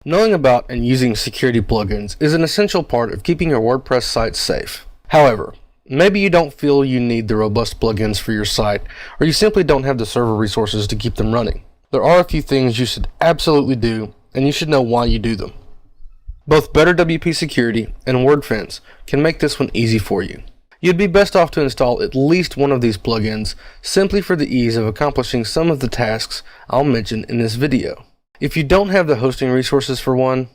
Knowing about and using security plugins is an essential part of keeping your WordPress site safe. However, maybe you don't feel you need the robust plugins for your site, or you simply don't have the server resources to keep them running. There are a few things you should absolutely do, and you should know why you do them. Both Better WP Security and Wordpress can make this one easy for you. You'd be best off to install at least one of these plugins simply for the ease of accomplishing some of the tasks I'll mention in this video. If you don't have the hosting resources for one,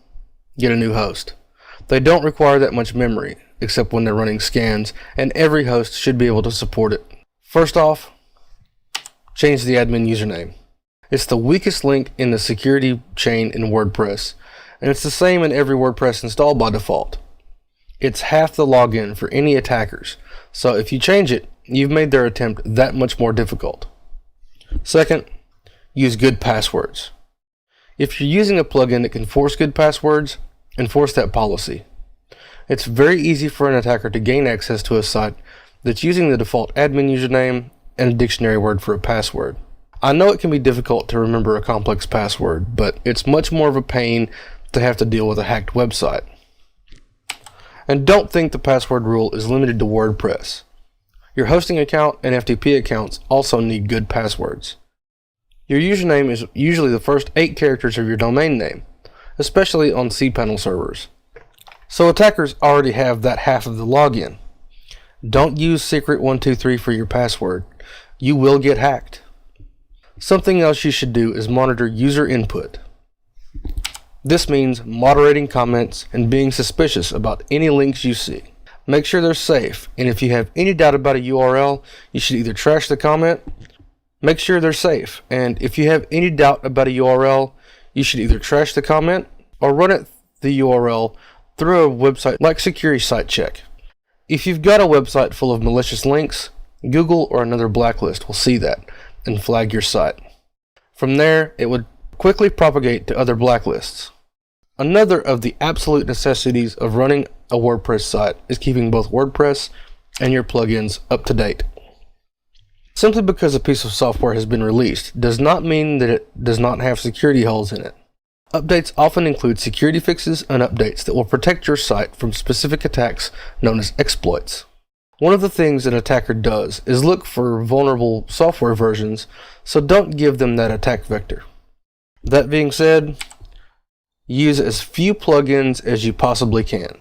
get a new host. They don't require that much memory, except when they're running scans, and every host should be able to support it. First off, change the admin username. It's the weakest link in the security chain in WordPress, and it's the same in every WordPress install by default. It's half the login for any attackers, so if you change it, you've made their attempt that much more difficult. Second, use good passwords. If you're using a plugin that can force good passwords, enforce that policy. It's very easy for an attacker to gain access to a site that's using the default admin username and a dictionary word for a password. I know it can be difficult to remember a complex password, but it's much more of a pain to have to deal with a hacked website. And don't think the password rule is limited to WordPress. Your hosting account and FTP accounts also need good passwords. Your username is usually the first 8 characters of your domain name, especially on cPanel servers. So attackers already have that half of the login. Don't use secret123 for your password. You will get hacked. Something else you should do is monitor user input. This means moderating comments and being suspicious about any links you see. Make sure they're safe, and if you have any doubt about a URL, you should either trash the comment. Make sure they're safe, and if you have any doubt about a URL, you should either trash the comment or run the URL through a website like Security Site Check. If you've got a website full of malicious links, Google or another blacklist will see that and flag your site. From there, it would quickly propagate to other blacklists. Another of the absolute necessities of running a WordPress site is keeping both WordPress and your plugins up to date. Simply because a piece of software has been released does not mean that it does not have security holes in it. Updates often include security fixes and updates that will protect your site from specific attacks known as exploits. One of the things an attacker does is look for vulnerable software versions, so don't give them that attack vector. That being said, use as few plugins as you possibly can.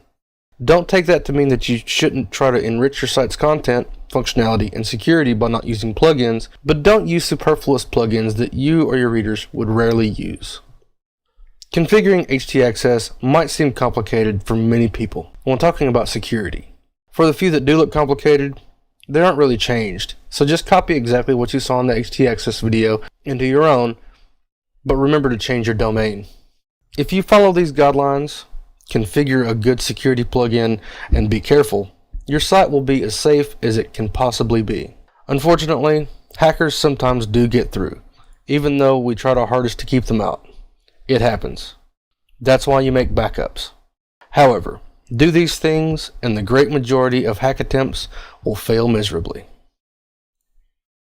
Don't take that to mean that you shouldn't try to enrich your site's content, functionality, and security by not using plugins, but don't use superfluous plugins that you or your readers would rarely use. Configuring htaccess might seem complicated for many people when talking about security. For the few that do look complicated, they aren't really changed, so just copy exactly what you saw in the htaccess video into your own, but remember to change your domain. If you follow these guidelines, configure a good security plugin, and be careful, your site will be as safe as it can possibly be. Unfortunately, hackers sometimes do get through, even though we try our hardest to keep them out. It happens. That's why you make backups. However, do these things and the great majority of hack attempts will fail miserably.